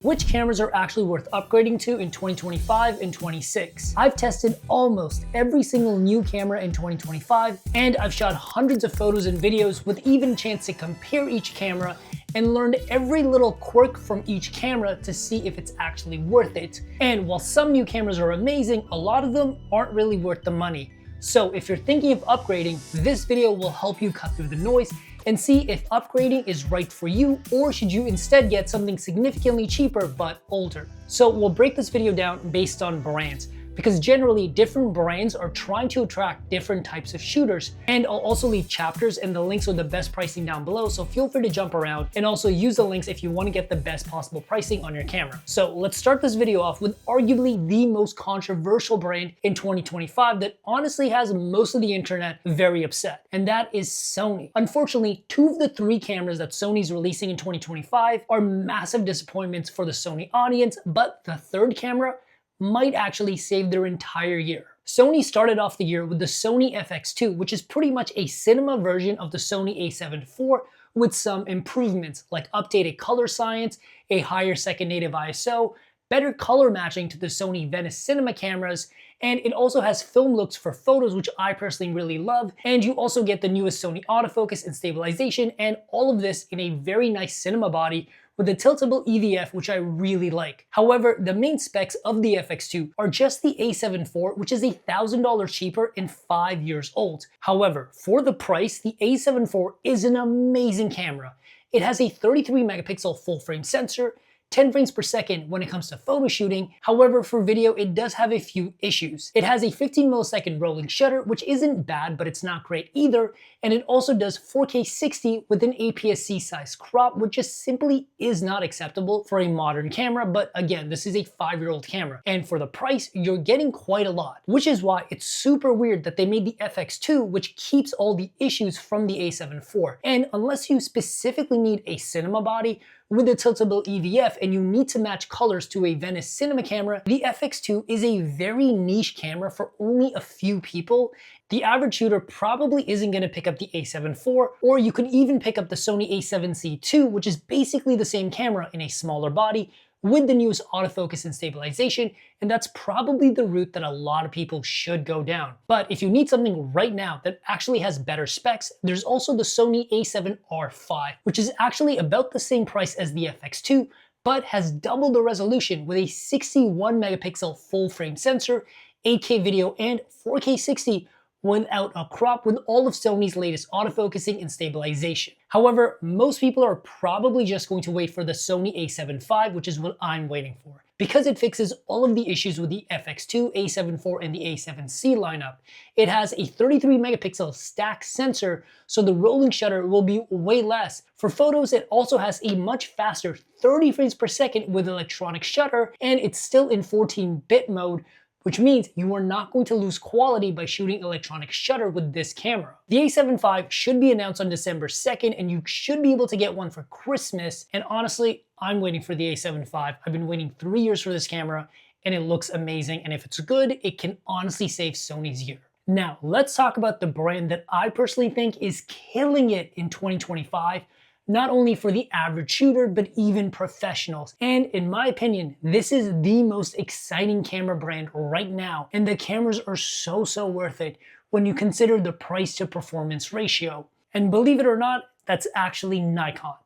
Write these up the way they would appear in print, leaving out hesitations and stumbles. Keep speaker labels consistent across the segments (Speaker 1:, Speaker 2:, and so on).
Speaker 1: Which cameras are actually worth upgrading to in 2025 and 26? I've tested almost every single new camera in 2025, and I've shot hundreds of photos and videos with even a chance to compare each camera and learned every little quirk from each camera to see if it's actually worth it. And while some new cameras are amazing, a lot of them aren't really worth the money. So if you're thinking of upgrading, this video will help you cut through the noise and see if upgrading is right for you, or should you instead get something significantly cheaper but older. So we'll break this video down based on brands, because generally different brands are trying to attract different types of shooters. And I'll also leave chapters and the links with the best pricing down below, so feel free to jump around and also use the links if you want to get the best possible pricing on your camera. So let's start this video off with arguably the most controversial brand in 2025 that honestly has most of the internet very upset, and that is Sony. Unfortunately, 2 of the 3 cameras that Sony's releasing in 2025 are massive disappointments for the Sony audience, but the 3rd camera might actually save their entire year. Sony started off the year with the Sony FX2, which is pretty much a cinema version of the Sony A7IV with some improvements like updated color science, a higher second native ISO, better color matching to the Sony Venice cinema cameras, and it also has film looks for photos, which I personally really love, and you also get the newest Sony autofocus and stabilization, and all of this in a very nice cinema body with a tiltable EVF, which I really like. However, the main specs of the FX2 are just the A7IV, which is $1,000 cheaper and 5 years old. However, for the price, the A7IV is an amazing camera. It has a 33 megapixel full frame sensor, 10 frames per second when it comes to photo shooting. However, for video, it does have a few issues. It has a 15 millisecond rolling shutter, which isn't bad, but it's not great either. And it also does 4K 60 with an APS-C size crop, which just simply is not acceptable for a modern camera. But again, this is a 5-year-old camera. And for the price, you're getting quite a lot, which is why it's super weird that they made the FX2, which keeps all the issues from the A7IV. And unless you specifically need a cinema body with a tiltable EVF and you need to match colors to a Venice cinema camera, the FX2 is a very niche camera for only a few people. The average shooter probably isn't going to pick up the A7IV, or you could even pick up the Sony A7C II, which is basically the same camera in a smaller body with the newest autofocus and stabilization, and that's probably the route that a lot of people should go down. But if you need something right now that actually has better specs, there's also the Sony A7R5, which is actually about the same price as the FX2, but has double the resolution with a 61 megapixel full frame sensor, 8K video, and 4K 60 without a crop, with all of Sony's latest autofocusing and stabilization. However, most people are probably just going to wait for the Sony A7V, which is what I'm waiting for, because it fixes all of the issues with the FX2, A7IV, and the A7C lineup. It has a 33 megapixel stack sensor, so the rolling shutter will be way less. For photos, it also has a much faster 30 frames per second with electronic shutter, and it's still in 14-bit mode, which means you are not going to lose quality by shooting electronic shutter with this camera. The A7V should be announced on December 2nd, and you should be able to get one for Christmas. And honestly, I'm waiting for the A7V. I've been waiting 3 years for this camera, and it looks amazing. And if it's good, it can honestly save Sony's year. Now, let's talk about the brand that I personally think is killing it in 2025. Not only for the average shooter, but even professionals. And in my opinion, this is the most exciting camera brand right now, and the cameras are so worth it when you consider the price to performance ratio. And believe it or not, that's actually Nikon.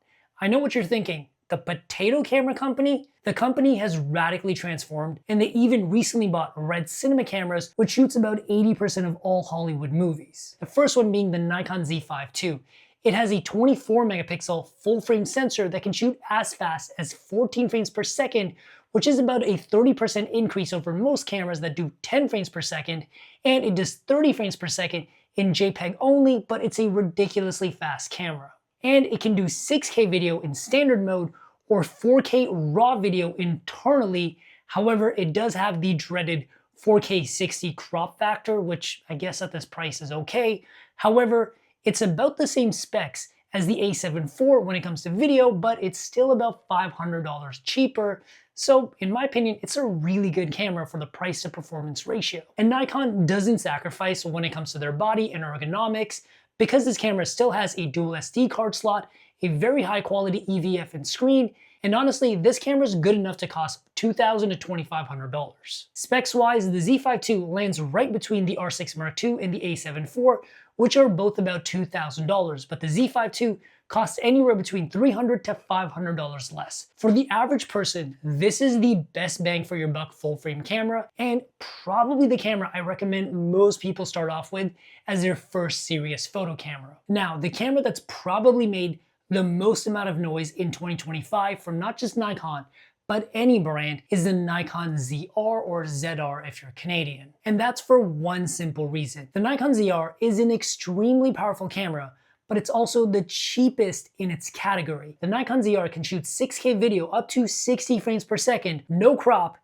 Speaker 1: I know what you're thinking, the potato camera company? The company has radically transformed, and they even recently bought Red Cinema cameras, which shoots about 80% of all Hollywood movies. The first one being the Nikon Z5 II. It has a 24 megapixel full frame sensor that can shoot as fast as 14 frames per second, which is about a 30% increase over most cameras that do 10 frames per second, and it does 30 frames per second in JPEG only, but it's a ridiculously fast camera. And it can do 6K video in standard mode or 4K raw video internally. However, it does have the dreaded 4K 60 crop factor, which I guess at this price is okay. However, it's about the same specs as the A7IV when it comes to video, but it's still about $500 cheaper. So in my opinion, it's a really good camera for the price to performance ratio. And Nikon doesn't sacrifice when it comes to their body and ergonomics, because this camera still has a dual SD card slot, a very high quality EVF and screen, And honestly, this camera is good enough to cost $2,000 to $2,500. Specs-wise, the Z5 II lands right between the R6 Mark II and the A7IV, which are both about $2,000, but the Z5 II costs anywhere between $300 to $500 less. For the average person, this is the best bang for your buck full frame camera, and probably the camera I recommend most people start off with as their first serious photo camera. Now, the camera that's probably made the most amount of noise in 2025 from not just Nikon, but any brand, is the Nikon ZR or ZR if you're Canadian. And that's for one simple reason. The Nikon ZR is an extremely powerful camera, but it's also the cheapest in its category. The Nikon ZR can shoot 6K video up to 60 frames per second, no crop,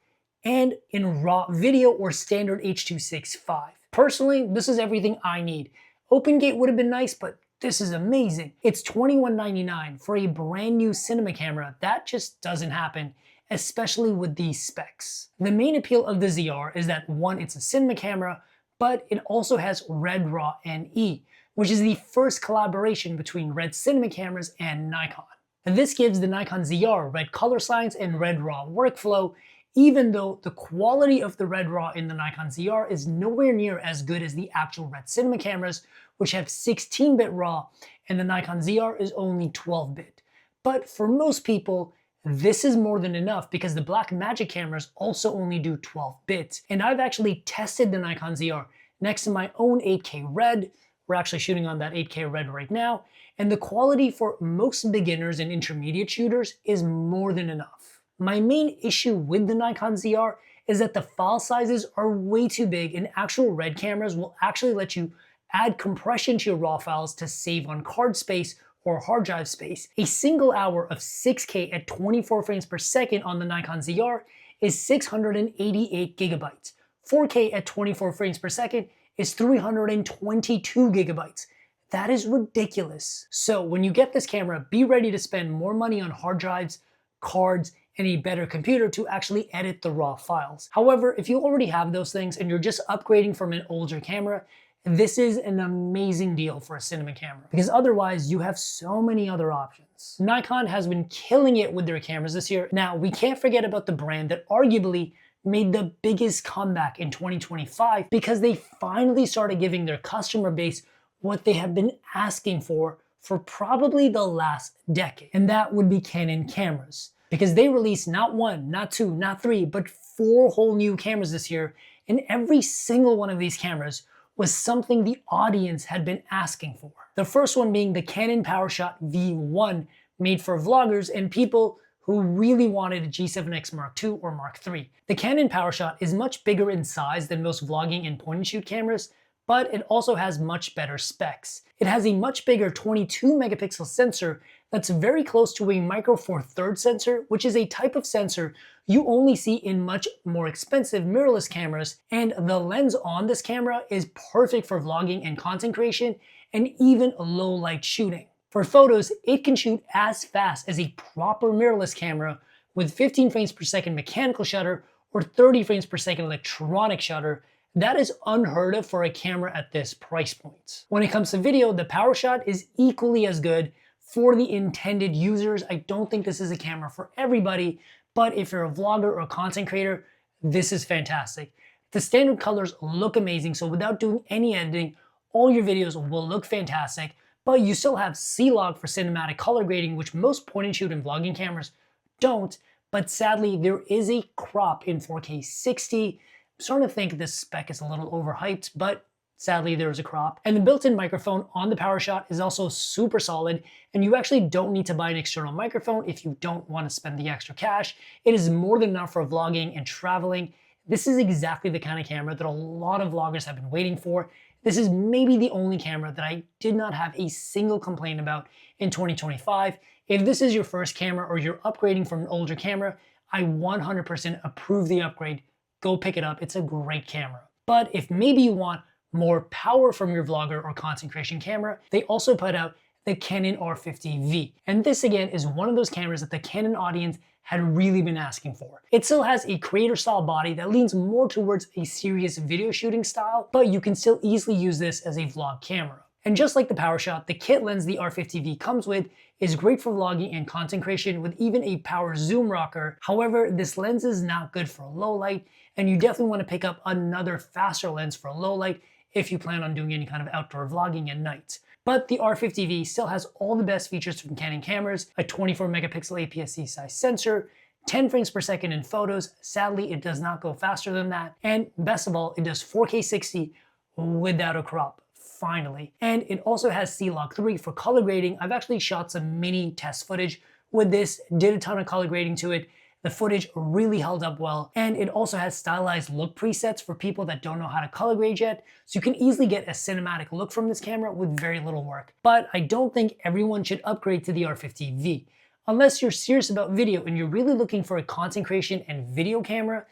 Speaker 1: and in raw video or standard H.265. Personally, this is everything I need. OpenGate would have been nice, but this is amazing. It's $21.99 for a brand new cinema camera. That just doesn't happen, especially with these specs. The main appeal of the ZR is that one, it's a cinema camera, but it also has Red Raw NE, which is the first collaboration between Red cinema cameras and Nikon. And this gives the Nikon ZR Red color science and Red Raw workflow, even though the quality of the Red Raw in the Nikon ZR is nowhere near as good as the actual Red cinema cameras, which have 16-bit RAW, and the Nikon ZR is only 12-bit. But for most people, this is more than enough because the Blackmagic cameras also only do 12 bits. And I've actually tested the Nikon ZR next to my own 8K Red. We're actually shooting on that 8K Red right now, and the quality for most beginners and intermediate shooters is more than enough. My main issue with the Nikon ZR is that the file sizes are way too big, and actual Red cameras will actually let you add compression to your RAW files to save on card space or hard drive space. A single hour of 6K at 24 frames per second on the Nikon ZR is 688 gigabytes. 4K at 24 frames per second is 322 gigabytes. That is ridiculous. So when you get this camera, be ready to spend more money on hard drives, cards, and a better computer to actually edit the RAW files. However, if you already have those things and you're just upgrading from an older camera, this is an amazing deal for a cinema camera, because otherwise you have so many other options. Nikon has been killing it with their cameras this year. Now, we can't forget about the brand that arguably made the biggest comeback in 2025 because they finally started giving their customer base what they have been asking for probably the last decade. And that would be Canon cameras, because they released not one, not two, not three, but 4 whole new cameras this year. And every single one of these cameras was something the audience had been asking for. The first one being the Canon Powershot V1, made for vloggers and people who really wanted a G7X Mark II or Mark III. The Canon Powershot is much bigger in size than most vlogging and point-and-shoot cameras, but it also has much better specs. It has a much bigger 22 megapixel sensor that's very close to a Micro Four Thirds sensor, which is a type of sensor you only see in much more expensive mirrorless cameras, and the lens on this camera is perfect for vlogging and content creation, and even low light shooting. For photos, it can shoot as fast as a proper mirrorless camera with 15 frames per second mechanical shutter or 30 frames per second electronic shutter. That is unheard of for a camera at this price point. When it comes to video, the Powershot is equally as good for the intended users. I don't think this is a camera for everybody, but if you're a vlogger or a content creator, this is fantastic. The standard colors look amazing, so without doing any editing, all your videos will look fantastic, but you still have C-Log for cinematic color grading, which most point-and-shoot and vlogging cameras don't, but sadly, there is a crop in 4K 60. I'm starting to think this spec is a little overhyped, but sadly, there is a crop. And the built-in microphone on the Powershot is also super solid, and you actually don't need to buy an external microphone if you don't want to spend the extra cash. It is more than enough for vlogging and traveling. This is exactly the kind of camera that a lot of vloggers have been waiting for. This is maybe the only camera that I did not have a single complaint about in 2025. If this is your first camera or you're upgrading from an older camera, I 100% approve the upgrade. Go pick it up, it's a great camera. But if maybe you want more power from your vlogger or content creation camera, they also put out the Canon R50v. And this again is one of those cameras that the Canon audience had really been asking for. It still has a creator style body that leans more towards a serious video shooting style, but you can still easily use this as a vlog camera. And just like the Powershot, the kit lens the R50v comes with is great for vlogging and content creation with even a power zoom rocker. However, this lens is not good for low light, and you definitely want to pick up another faster lens for low light if you plan on doing any kind of outdoor vlogging at night. But the R50v still has all the best features from Canon cameras: a 24 megapixel APS-C size sensor, 10 frames per second in photos. Sadly, it does not go faster than that. And best of all, it does 4K 60 without a crop, finally. And it also has C-Log 3 for color grading. I've actually shot some mini test footage with this, did a ton of color grading to it. The footage really held up well, and it also has stylized look presets for people that don't know how to color grade yet, so you can easily get a cinematic look from this camera with very little work. But I don't think everyone should upgrade to the R50v. Unless you're serious about video and you're really looking for a content creation and video camera,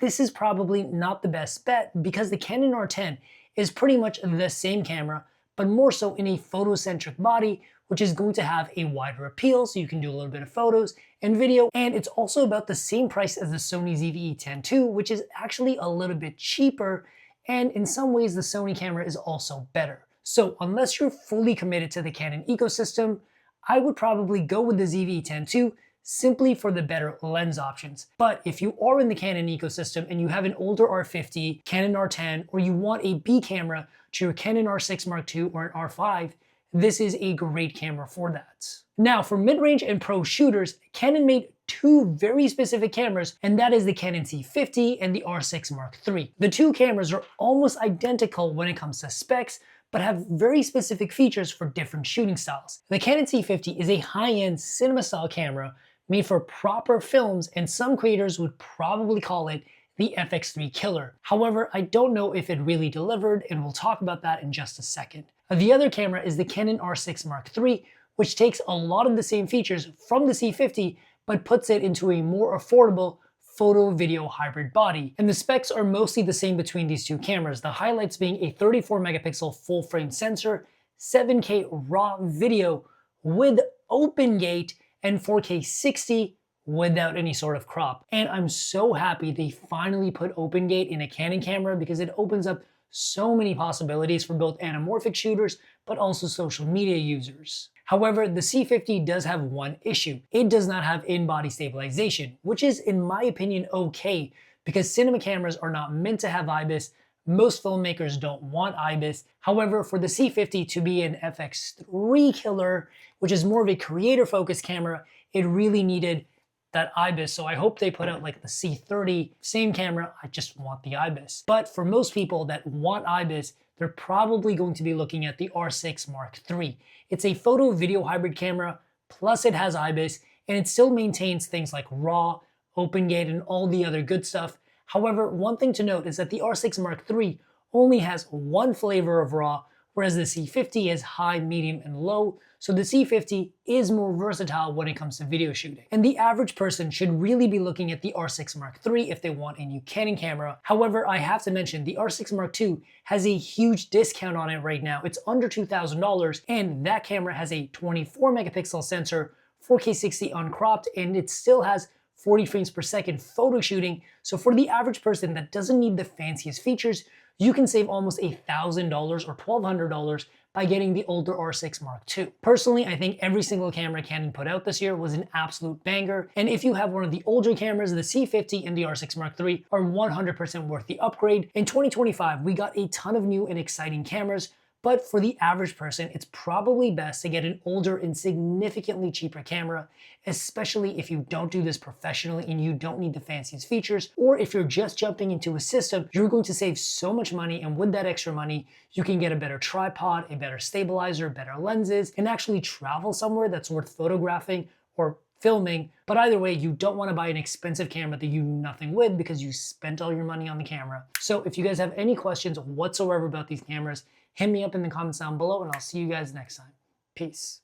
Speaker 1: this is probably not the best bet, because the Canon R10 is pretty much the same camera, but more so in a photocentric body, which is going to have a wider appeal, so you can do a little bit of photos and video. And it's also about the same price as the Sony ZV-E10 II, which is actually a little bit cheaper, and in some ways the Sony camera is also better. So unless you're fully committed to the Canon ecosystem, I would probably go with the ZV-E10 II simply for the better lens options. But if you are in the Canon ecosystem and you have an older R50, Canon R10, or you want a B camera to your Canon R6 Mark II or an R5, this is a great camera for that. Now, for mid-range and pro shooters, Canon made two very specific cameras, and that is the Canon C50 and the R6 Mark III. The two cameras are almost identical when it comes to specs, but have very specific features for different shooting styles. The Canon C50 is a high-end cinema-style camera made for proper films, and some creators would probably call it the FX3 killer. However, I don't know if it really delivered, and we'll talk about that in just a second. The other camera is the Canon R6 Mark III, which takes a lot of the same features from the C50, but puts it into a more affordable photo-video hybrid body. And the specs are mostly the same between these two cameras, the highlights being a 34 megapixel full-frame sensor, 7K raw video with open gate, and 4K 60 without any sort of crop. And I'm so happy they finally put open gate in a Canon camera, because it opens up so many possibilities for both anamorphic shooters, but also social media users. However, the C50 does have one issue. It does not have in-body stabilization, which is, in my opinion, okay, because cinema cameras are not meant to have IBIS. Most filmmakers don't want IBIS. However, for the C50 to be an FX3 killer, which is more of a creator-focused camera, it really needed that IBIS. So I hope they put out like the C30, same camera, I just want the IBIS. But for most people that want IBIS, they're probably going to be looking at the R6 Mark III. It's a photo video hybrid camera, plus it has IBIS, and it still maintains things like RAW, OpenGate, and all the other good stuff. However, one thing to note is that the R6 Mark III only has one flavor of RAW, whereas the C50 is high, medium, and low. So the C50 is more versatile when it comes to video shooting. And the average person should really be looking at the R6 Mark III if they want a new Canon camera. However, I have to mention the R6 Mark II has a huge discount on it right now. It's under $2,000, and that camera has a 24 megapixel sensor, 4K 60 uncropped, and it still has 40 frames per second photo shooting. So for the average person that doesn't need the fanciest features, you can save almost $1,000 or $1,200 by getting the older R6 Mark II. Personally, I think every single camera Canon put out this year was an absolute banger, and if you have one of the older cameras, the C50 and the R6 Mark III are 100% worth the upgrade. In 2025, we got a ton of new and exciting cameras, but for the average person, it's probably best to get an older and significantly cheaper camera, especially if you don't do this professionally and you don't need the fanciest features, or if you're just jumping into a system, you're going to save so much money, and with that extra money, you can get a better tripod, a better stabilizer, better lenses, and actually travel somewhere that's worth photographing or filming. But either way, you don't want to buy an expensive camera that you do nothing with because you spent all your money on the camera. So if you guys have any questions whatsoever about these cameras, hit me up in the comments down below, and I'll see you guys next time. Peace.